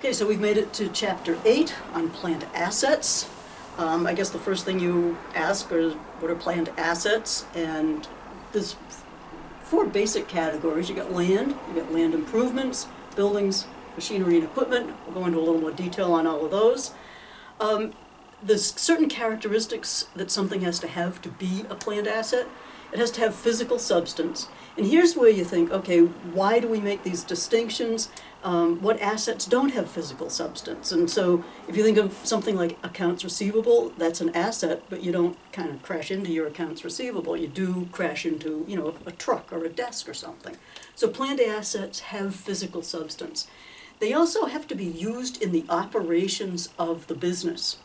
Okay, so we've made it to Chapter 8 on plant assets. I guess the first thing you ask is, what are plant assets? And there's four basic categories. You got land improvements, buildings, machinery and equipment. We'll go into a little more detail on all of those. There's certain characteristics that something has to be a plant asset. It has to have physical substance. And here's where you think, okay, why do we make these distinctions? What assets don't have physical substance? And so if you think of something like accounts receivable, that's an asset, but you don't kind of crash into your accounts receivable. You do crash into, you know, a truck or a desk or something. So plant assets have physical substance. They also have to be used in the operations of the business.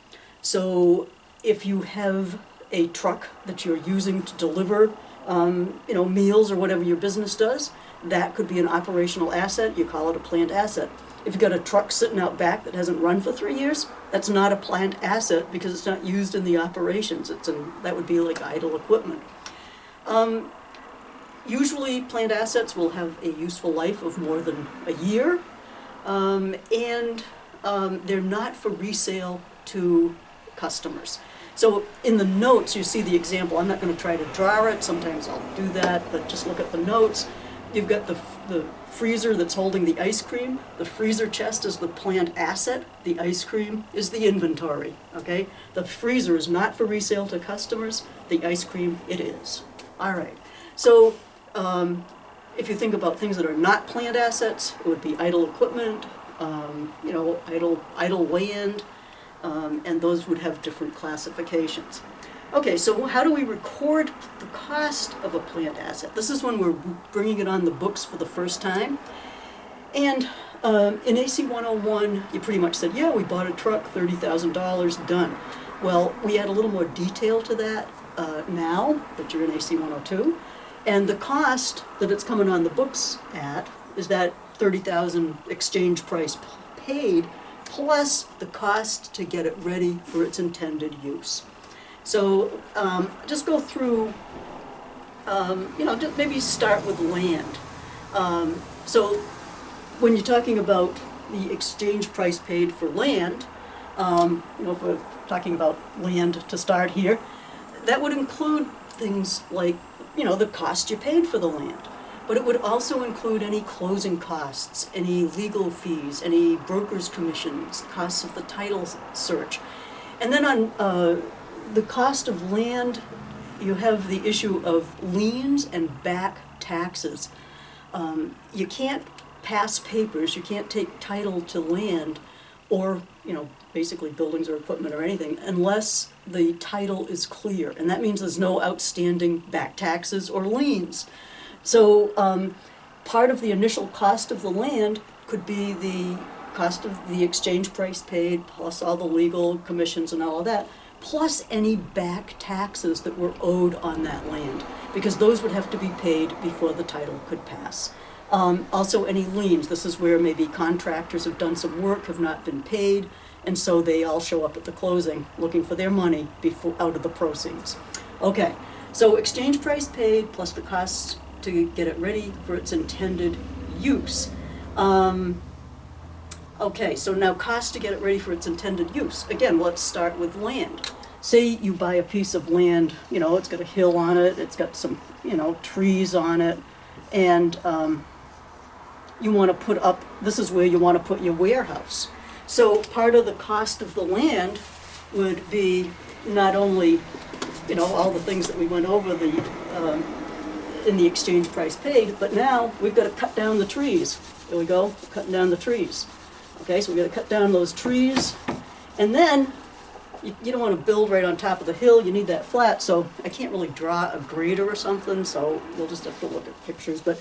So if you have a truck that you're using to deliver meals or whatever your business does, that could be an operational asset. You call it a plant asset. If you've got a truck sitting out back that hasn't run for 3 years, that's not a plant asset because it's not used in the operations. That would be like idle equipment. Usually plant assets will have a useful life of more than a year, and they're not for resale to customers. So in the notes, you see the example. I'm not going to try to draw it. Sometimes I'll do that, but just look at the notes. You've got the freezer that's holding the ice cream. The freezer chest is the plant asset. The ice cream is the inventory, okay? The freezer is not for resale to customers. The ice cream, it is. All right. So if you think about things that are not plant assets, it would be idle equipment, idle land, and those would have different classifications. Okay, so how do we record the cost of a plant asset? This is when we're bringing it on the books for the first time. And in AC 101, you pretty much said, yeah, we bought a truck, $30,000, done. Well, we add a little more detail to that now that you're in AC 102. And the cost that it's coming on the books at is that $30,000 exchange price paid plus the cost to get it ready for its intended use. So just go through, just maybe start with land. So when you're talking about the exchange price paid for land, if we're talking about land to start here, that would include things like, the cost you paid for the land. But it would also include any closing costs, any legal fees, any broker's commissions, costs of the title search. And then on the cost of land, you have the issue of liens and back taxes. You can't pass papers, you can't take title to land or, basically buildings or equipment or anything unless the title is clear. And that means there's no outstanding back taxes or liens. So part of the initial cost of the land could be the cost of the exchange price paid, plus all the legal commissions and all of that, plus any back taxes that were owed on that land, because those would have to be paid before the title could pass. Also any liens. This is where maybe contractors have done some work, have not been paid, and so they all show up at the closing looking for their money out of the proceeds. Okay, so exchange price paid plus the costs to get it ready for its intended use. Okay, so now cost to get it ready for its intended use. Again, let's start with land. Say you buy a piece of land, it's got a hill on it, it's got some, trees on it, and you want to put up, this is where you want to put your warehouse. So part of the cost of the land would be not only, all the things that we went over in the exchange price paid, but now we've got to cut down the trees. There we go, cutting down the trees. Okay, so we've got to cut down those trees, and then you don't want to build right on top of the hill, you need that flat, so I can't really draw a grader or something, so we'll just have to look at pictures. But,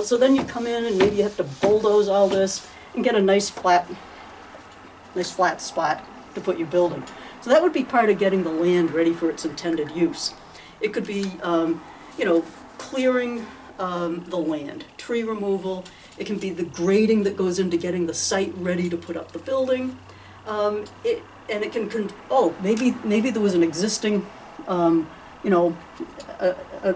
so then you come in and maybe you have to bulldoze all this and get a nice flat spot to put your building. So that would be part of getting the land ready for its intended use. It could be, clearing the land, tree removal. It can be the grading that goes into getting the site ready to put up the building. Maybe there was an existing, an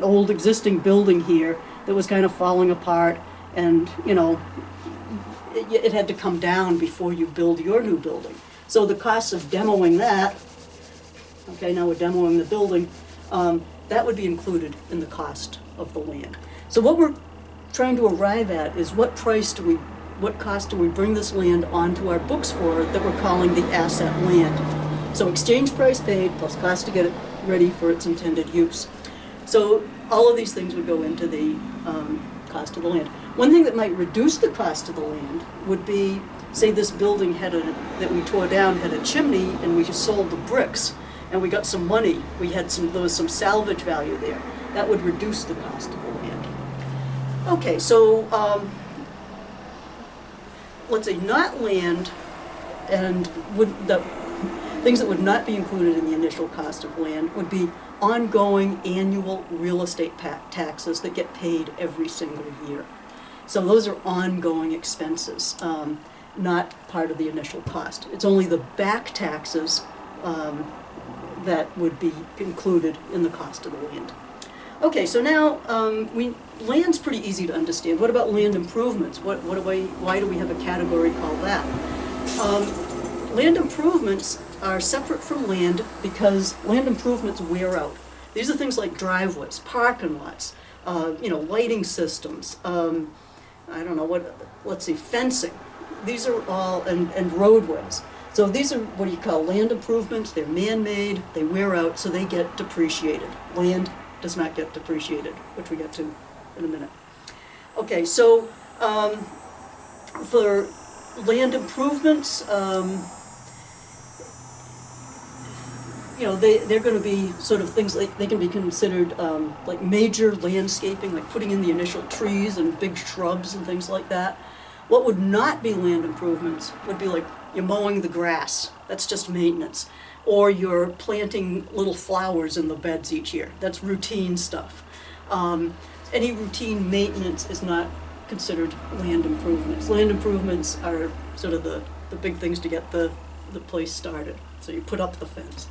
old existing building here that was kind of falling apart, and it had to come down before you build your new building. So the cost of demoing that, okay, now we're demoing the building, that would be included in the cost of the land. So what we're trying to arrive at is what cost do we bring this land onto our books for that we're calling the asset land. So exchange price paid plus cost to get it ready for its intended use. So all of these things would go into the cost of the land. One thing that might reduce the cost of the land would be, say this building that we tore down had a chimney and we just sold the bricks and we got some money, there was some salvage value there. That would reduce the cost of the land. Okay, so let's say not land, and things that would not be included in the initial cost of land would be ongoing annual real estate taxes that get paid every single year. So those are ongoing expenses, not part of the initial cost. It's only the back taxes that would be included in the cost of the land. Okay, so now land's pretty easy to understand. What about land improvements? Why do we have a category called that? Land improvements are separate from land because land improvements wear out. These are things like driveways, parking lots, lighting systems, I don't know let's see, fencing. These are all, and roadways. So these are what you call land improvements. They're man-made, they wear out, so they get depreciated. Land does not get depreciated, which we get to in a minute. Okay, so for land improvements, they're going to be sort of things like, they can be considered like major landscaping, like putting in the initial trees and big shrubs and things like that. What would not be land improvements would be like you're mowing the grass. That's just maintenance. Or you're planting little flowers in the beds each year. That's routine stuff. Any routine maintenance is not considered land improvements. Land improvements are sort of the big things to get the place started. So you put up the fence.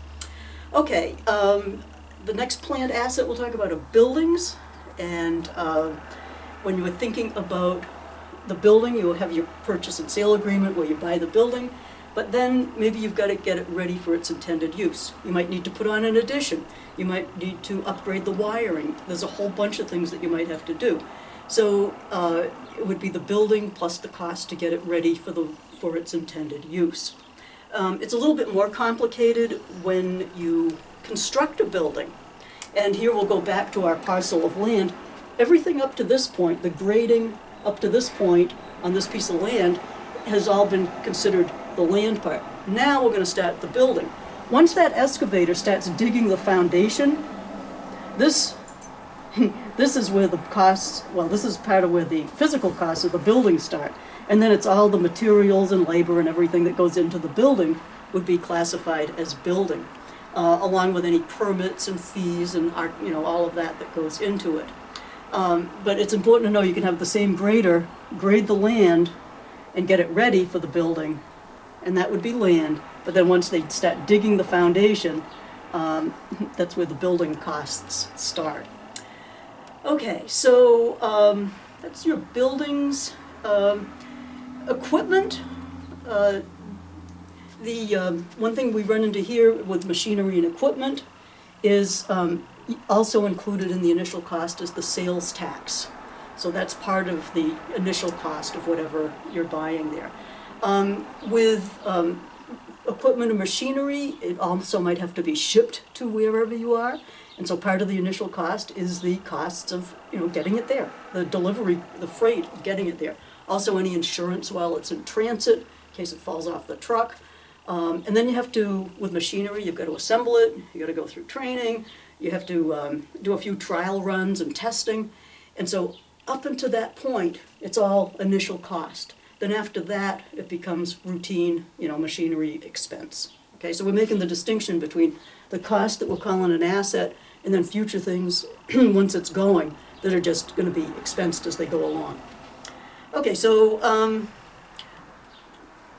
Okay, the next planned asset we'll talk about are buildings. And when you were thinking about the building, you'll have your purchase and sale agreement where you buy the building, but then maybe you've got to get it ready for its intended use. You might need to put on an addition. You might need to upgrade the wiring. There's a whole bunch of things that you might have to do. So it would be the building plus the cost to get it ready for its intended use. It's a little bit more complicated when you construct a building. And here we'll go back to our parcel of land. Everything up to this point, the grading up to this point on this piece of land has all been considered the land part. Now we're going to start the building. Once that excavator starts digging the foundation, this is where the costs, this is part of where the physical costs of the building start. And then it's all the materials and labor and everything that goes into the building would be classified as building, along with any permits and fees and all of that goes into it. But it's important to know you can have the same grader grade the land and get it ready for the building, and that would be land. But then once they start digging the foundation, that's where the building costs start. Okay, so that's your buildings. Equipment. The one thing we run into here with machinery and equipment is also included in the initial cost is the sales tax. So that's part of the initial cost of whatever you're buying there. With equipment and machinery, it also might have to be shipped to wherever you are. And so part of the initial cost is the costs of getting it there, the delivery, the freight, getting it there. Also any insurance while it's in transit, in case it falls off the truck. And then you have to, with machinery, you've got to assemble it, you got to go through training, you have to do a few trial runs and testing. And so up until that point, it's all initial cost. Then after that, it becomes routine, machinery expense. Okay, so we're making the distinction between the cost that we're calling an asset and then future things, once it's going, that are just going to be expensed as they go along. Okay, so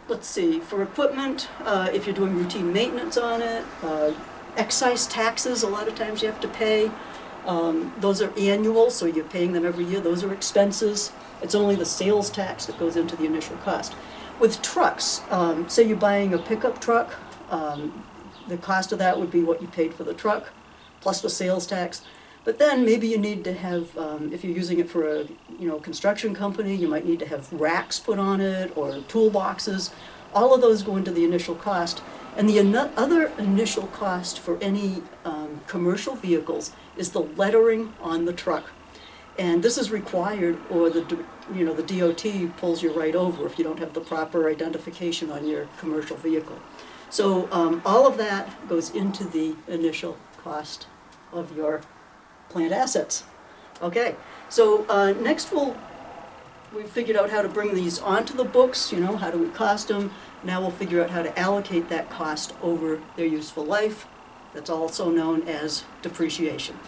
let's see, for equipment, if you're doing routine maintenance on it, excise taxes, a lot of times you have to pay. Those are annual, so you're paying them every year. Those are expenses. It's only the sales tax that goes into the initial cost. With trucks, say you're buying a pickup truck, the cost of that would be what you paid for the truck, plus the sales tax. But then maybe you need to have, if you're using it for a construction company, you might need to have racks put on it or toolboxes. All of those go into the initial cost. And the other initial cost for any commercial vehicles is the lettering on the truck. And this is required, or the DOT pulls you right over if you don't have the proper identification on your commercial vehicle. So all of that goes into the initial cost of your plant assets. Okay, so next we figured out how to bring these onto the books, how do we cost them. Now we'll figure out how to allocate that cost over their useful life. That's also known as depreciation.